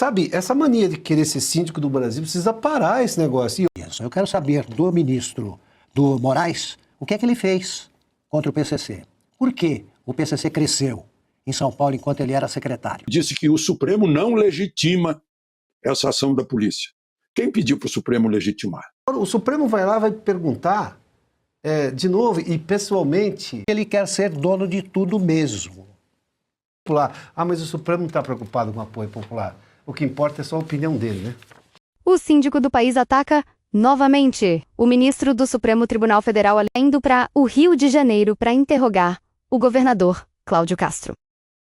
Sabe, essa mania de querer ser síndico do Brasil precisa parar esse negócio. Eu quero saber do ministro do Moraes o que é que ele fez contra o PCC. Por que o PCC cresceu em São Paulo enquanto ele era secretário? Disse que o Supremo não legitima essa ação da polícia. Quem pediu para o Supremo legitimar? O Supremo vai lá, vai perguntar de novo e pessoalmente. Ele quer ser dono de tudo mesmo. Mas o Supremo não está preocupado com o apoio popular. O que importa é só a opinião dele, né? O síndico do país ataca novamente o ministro do Supremo Tribunal Federal indo para o Rio de Janeiro para interrogar o governador Cláudio Castro.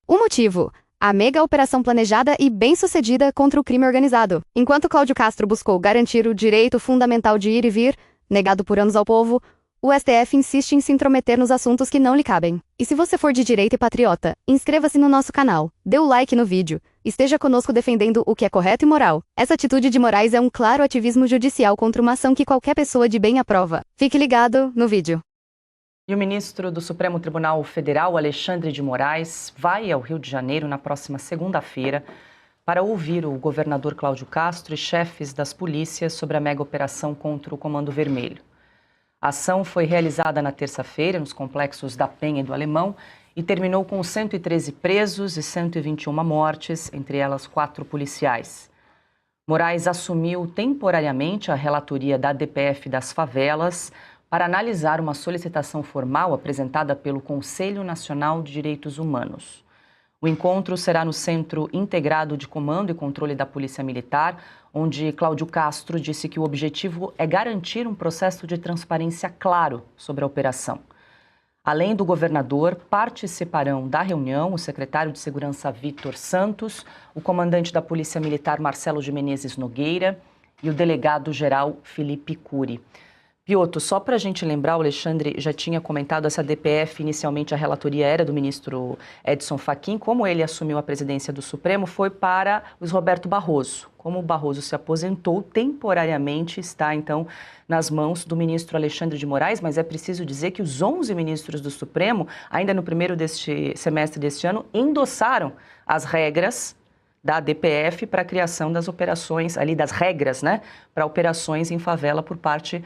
O motivo? A mega operação planejada e bem-sucedida contra o crime organizado. Enquanto Cláudio Castro buscou garantir o direito fundamental de ir e vir, negado por anos ao povo, o STF insiste em se intrometer nos assuntos que não lhe cabem. E se você for de direita e patriota, inscreva-se no nosso canal, dê o like no vídeo, esteja conosco defendendo o que é correto e moral. Essa atitude de Moraes é um claro ativismo judicial contra uma ação que qualquer pessoa de bem aprova. Fique ligado no vídeo. E o ministro do Supremo Tribunal Federal, Alexandre de Moraes, vai ao Rio de Janeiro na próxima segunda-feira para ouvir o governador Cláudio Castro e chefes das polícias sobre a mega operação contra o Comando Vermelho. A ação foi realizada na terça-feira nos complexos da Penha e do Alemão e terminou com 113 presos e 121 mortes, entre elas 4 policiais. Moraes assumiu temporariamente a relatoria da DPF das favelas para analisar uma solicitação formal apresentada pelo Conselho Nacional de Direitos Humanos. O encontro será no Centro Integrado de Comando e Controle da Polícia Militar, onde Cláudio Castro disse que o objetivo é garantir um processo de transparência claro sobre a operação. Além do governador, participarão da reunião o secretário de Segurança Vitor Santos, o comandante da Polícia Militar Marcelo de Menezes Nogueira e o delegado-geral Felipe Cury. Piotr, só para a gente lembrar, o Alexandre já tinha comentado, essa DPF, inicialmente a relatoria era do ministro Edson Fachin. Como ele assumiu a presidência do Supremo, foi para Luiz Roberto Barroso. Como o Barroso se aposentou, temporariamente está, então, nas mãos do ministro Alexandre de Moraes, mas é preciso dizer que os 11 ministros do Supremo, ainda no primeiro semestre deste ano, endossaram as regras da DPF para a criação das operações, ali das regras, né, para operações em favela por parte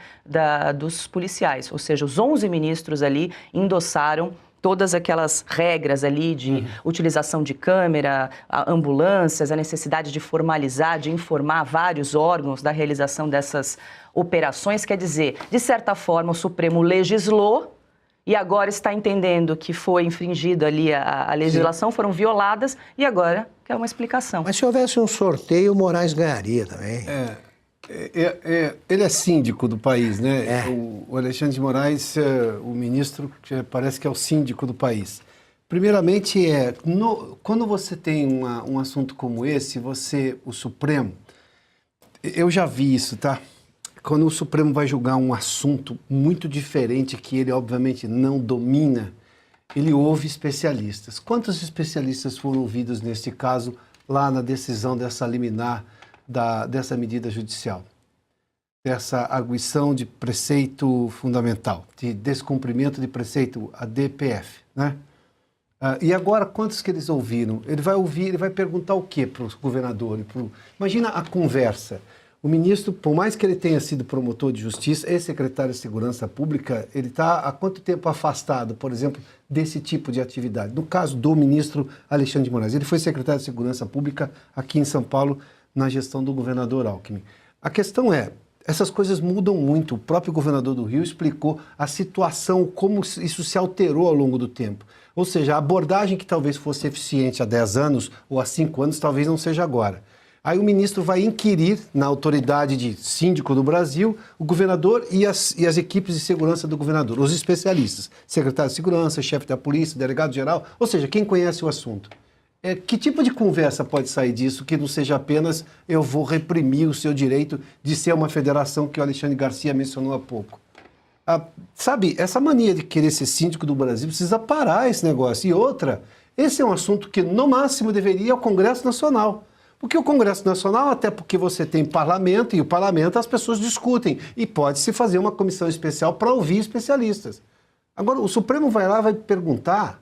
dos policiais. Ou seja, os 11 ministros ali endossaram todas aquelas regras ali de utilização de câmera, ambulâncias, a necessidade de formalizar, de informar vários órgãos da realização dessas operações. Quer dizer, de certa forma, o Supremo legislou e agora está entendendo que foi infringida ali a legislação, sim, foram violadas e agora quer uma explicação. Mas se houvesse um sorteio, o Moraes ganharia também. Ele é síndico do país, né? O Alexandre de Moraes, o ministro, parece que é o síndico do país. Primeiramente, quando você tem um assunto como esse, o Supremo, eu já vi isso, tá? Quando o Supremo vai julgar um assunto muito diferente, que ele obviamente não domina, ele ouve especialistas. Quantos especialistas foram ouvidos neste caso, lá na decisão dessa liminar, dessa medida judicial? Dessa arguição de preceito fundamental, de descumprimento de preceito, a DPF, né? E agora, quantos que eles ouviram? Ele vai ouvir, ele vai perguntar o quê para o governador? Imagina a conversa. O ministro, por mais que ele tenha sido promotor de justiça e secretário de Segurança Pública, ele está há quanto tempo afastado, por exemplo, desse tipo de atividade? No caso do ministro Alexandre de Moraes, ele foi secretário de Segurança Pública aqui em São Paulo, na gestão do governador Alckmin. A questão essas coisas mudam muito. O próprio governador do Rio explicou a situação, como isso se alterou ao longo do tempo. Ou seja, a abordagem que talvez fosse eficiente há 10 anos ou há 5 anos, talvez não seja agora. Aí o ministro vai inquirir na autoridade de síndico do Brasil, o governador e as equipes de segurança do governador, os especialistas, secretário de segurança, chefe da polícia, delegado-geral, ou seja, quem conhece o assunto. Que tipo de conversa pode sair disso que não seja apenas eu vou reprimir o seu direito de ser uma federação que o Alexandre Garcia mencionou há pouco? Sabe, essa mania de querer ser síndico do Brasil precisa parar esse negócio. E outra, esse é um assunto que no máximo deveria ir ao Congresso Nacional. Porque o Congresso Nacional, até porque você tem parlamento, e o parlamento as pessoas discutem, e pode-se fazer uma comissão especial para ouvir especialistas. Agora, o Supremo vai lá, vai perguntar,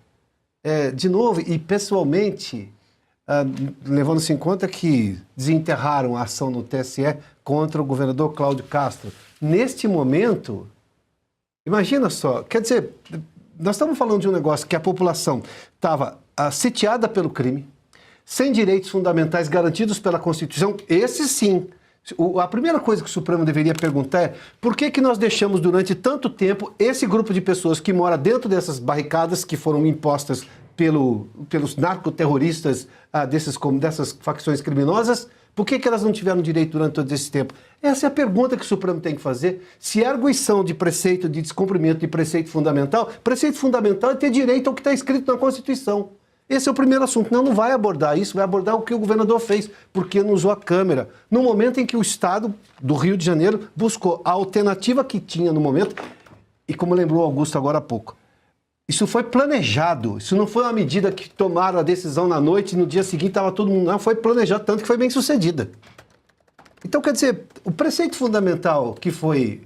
de novo, e pessoalmente, levando-se em conta que desenterraram a ação no TSE contra o governador Cláudio Castro. Neste momento, imagina só, quer dizer, nós estamos falando de um negócio que a população estava sitiada pelo crime, sem direitos fundamentais garantidos pela Constituição, esse sim. A primeira coisa que o Supremo deveria perguntar é por que nós deixamos durante tanto tempo esse grupo de pessoas que mora dentro dessas barricadas que foram impostas pelos narcoterroristas dessas facções criminosas, por que elas não tiveram direito durante todo esse tempo? Essa é a pergunta que o Supremo tem que fazer. Se é arguição de preceito de descumprimento de preceito fundamental é ter direito ao que está escrito na Constituição. Esse é o primeiro assunto. Não vai abordar isso, vai abordar o que o governador fez, porque não usou a câmera. No momento em que o Estado do Rio de Janeiro buscou a alternativa que tinha no momento, e como lembrou Augusto agora há pouco, isso foi planejado, isso não foi uma medida que tomaram a decisão na noite e no dia seguinte estava todo mundo, não, foi planejado, tanto que foi bem sucedida. Então, quer dizer, o preceito fundamental que foi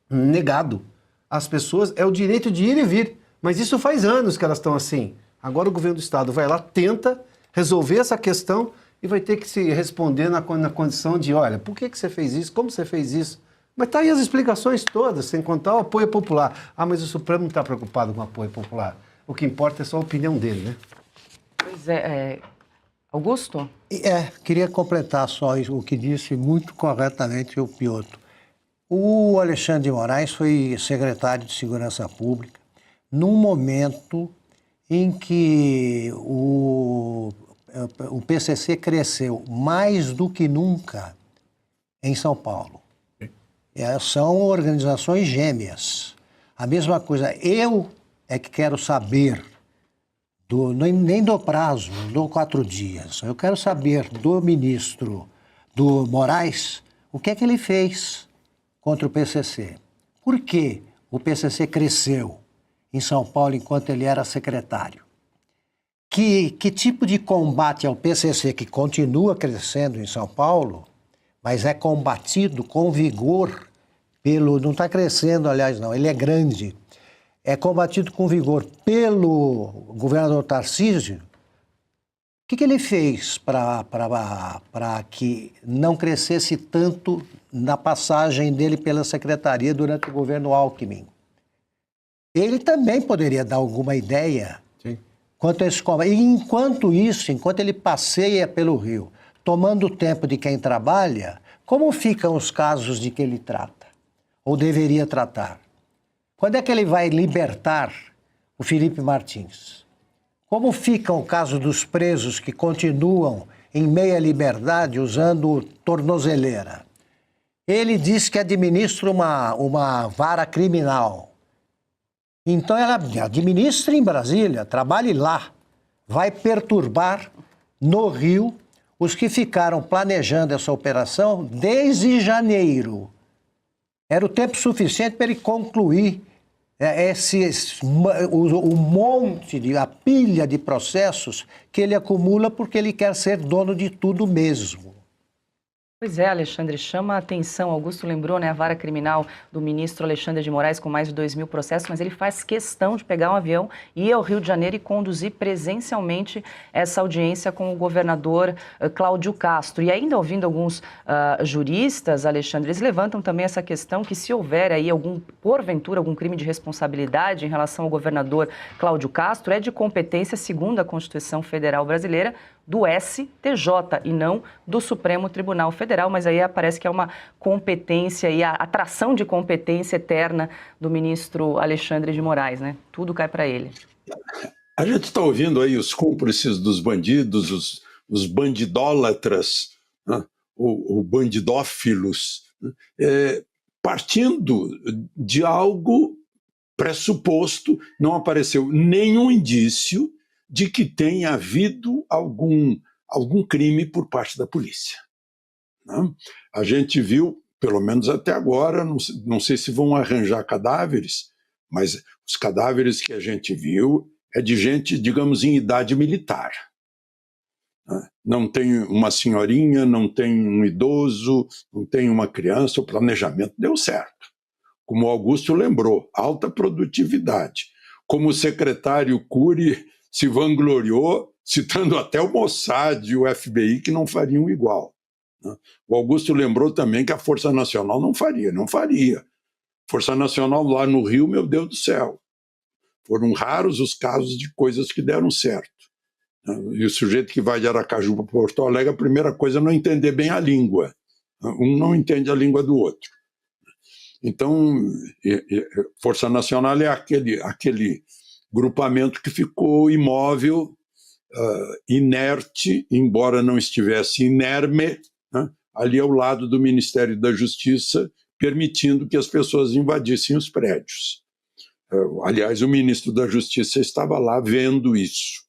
negado às pessoas é o direito de ir e vir, mas isso faz anos que elas estão assim. Agora o governo do Estado vai lá, tenta resolver essa questão e vai ter que se responder na condição de, olha, por que você fez isso, como você fez isso? Mas tá aí as explicações todas, sem contar o apoio popular. Ah, mas o Supremo não está preocupado com o apoio popular. O que importa é só a opinião dele, né? Pois é. Augusto? Queria completar só o que disse muito corretamente o Piotr. O Alexandre de Moraes foi secretário de Segurança Pública num momento em que o PCC cresceu mais do que nunca em São Paulo. São organizações gêmeas. A mesma coisa, eu é que quero saber, nem do prazo, do 4 dias, eu quero saber do ministro do Moraes o que é que ele fez contra o PCC. Por que o PCC cresceu em São Paulo enquanto ele era secretário? Que tipo de combate ao PCC que continua crescendo em São Paulo, mas é combatido com vigor não está crescendo, aliás, não, ele é grande, é combatido com vigor pelo governador Tarcísio. O que ele fez para que não crescesse tanto na passagem dele pela secretaria durante o governo Alckmin? Ele também poderia dar alguma ideia quanto a esse combate. E enquanto ele passeia pelo Rio, tomando o tempo de quem trabalha, como ficam os casos de que ele trata? Ou deveria tratar? Quando é que ele vai libertar o Felipe Martins? Como fica o caso dos presos que continuam em meia liberdade usando tornozeleira? Ele diz que administra uma vara criminal. Então ela administra em Brasília, trabalhe lá. Vai perturbar no Rio os que ficaram planejando essa operação desde janeiro. Era o tempo suficiente para ele concluir a pilha de processos que ele acumula porque ele quer ser dono de tudo mesmo. Pois é, Alexandre, chama a atenção, Augusto lembrou, né, a vara criminal do ministro Alexandre de Moraes com mais de 2.000 processos, mas ele faz questão de pegar um avião, ir ao Rio de Janeiro e conduzir presencialmente essa audiência com o governador Cláudio Castro. E ainda ouvindo alguns juristas, Alexandre, eles levantam também essa questão que se houver aí porventura, algum crime de responsabilidade em relação ao governador Cláudio Castro, é de competência, segundo a Constituição Federal Brasileira, do STJ e não do Supremo Tribunal Federal, mas aí parece que é uma competência e a atração de competência eterna do ministro Alexandre de Moraes, né? Tudo cai para ele. A gente está ouvindo aí os cúmplices dos bandidos, os bandidólatras, né? o bandidófilos, né? Partindo de algo pressuposto, não apareceu nenhum indício de que tenha havido algum crime por parte da polícia. Né? A gente viu, pelo menos até agora, não sei se vão arranjar cadáveres, mas os cadáveres que a gente viu é de gente, digamos, em idade militar. Né? Não tem uma senhorinha, não tem um idoso, não tem uma criança, o planejamento deu certo. Como o Augusto lembrou, alta produtividade. Como o secretário Cury se vangloriou citando até o Mossad e o FBI, que não fariam igual. Né? O Augusto lembrou também que a Força Nacional não faria. Força Nacional lá no Rio, meu Deus do céu. Foram raros os casos de coisas que deram certo. E o sujeito que vai de Aracaju para Porto Alegre, a primeira coisa é não entender bem a língua. Um não entende a língua do outro. Então, Força Nacional é aquele grupamento que ficou imóvel, inerte, embora não estivesse inerme, né, ali ao lado do Ministério da Justiça, permitindo que as pessoas invadissem os prédios. Aliás, o ministro da Justiça estava lá vendo isso.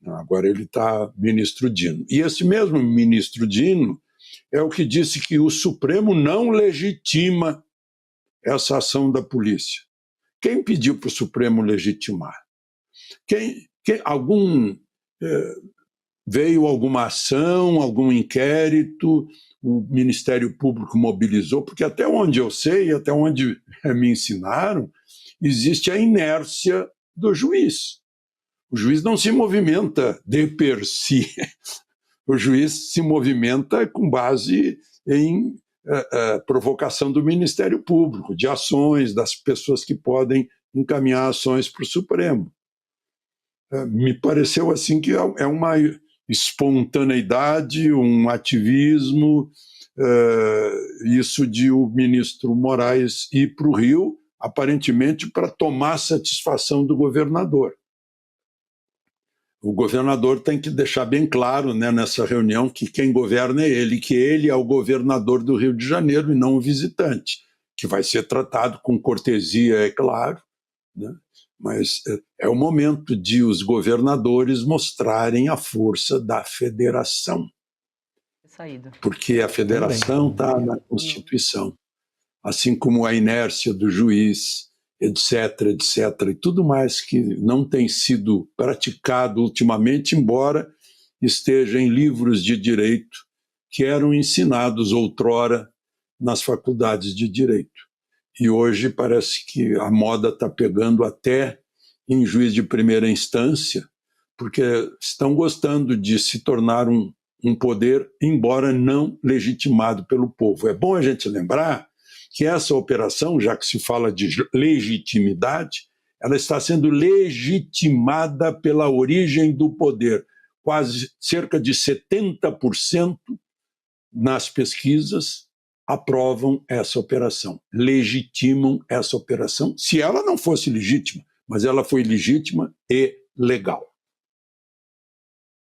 Agora ele está ministro Dino. E esse mesmo ministro Dino é o que disse que o Supremo não legitima essa ação da polícia. Quem pediu para o Supremo legitimar? Veio alguma ação, algum inquérito, o Ministério Público mobilizou, porque até onde eu sei, até onde me ensinaram, existe a inércia do juiz. O juiz não se movimenta de per si. O juiz se movimenta com base em provocação do Ministério Público, de ações, das pessoas que podem encaminhar ações para o Supremo. Me pareceu assim que é uma espontaneidade, um ativismo, isso de o ministro Moraes ir para o Rio, aparentemente para tomar satisfação do governador. O governador tem que deixar bem claro, né, nessa reunião, que quem governa é ele, que ele é o governador do Rio de Janeiro e não o visitante, que vai ser tratado com cortesia, é claro, né? Mas é o momento de os governadores mostrarem a força da federação. Porque a federação está na Constituição, assim como a inércia do juiz, etc., e tudo mais que não tem sido praticado ultimamente, embora esteja em livros de direito que eram ensinados outrora nas faculdades de direito. E hoje parece que a moda está pegando até em juiz de primeira instância, porque estão gostando de se tornar um poder, embora não legitimado pelo povo. É bom a gente lembrar que essa operação, já que se fala de legitimidade, ela está sendo legitimada pela origem do poder. Quase cerca de 70% nas pesquisas aprovam essa operação, legitimam essa operação, se ela não fosse legítima, mas ela foi legítima e legal.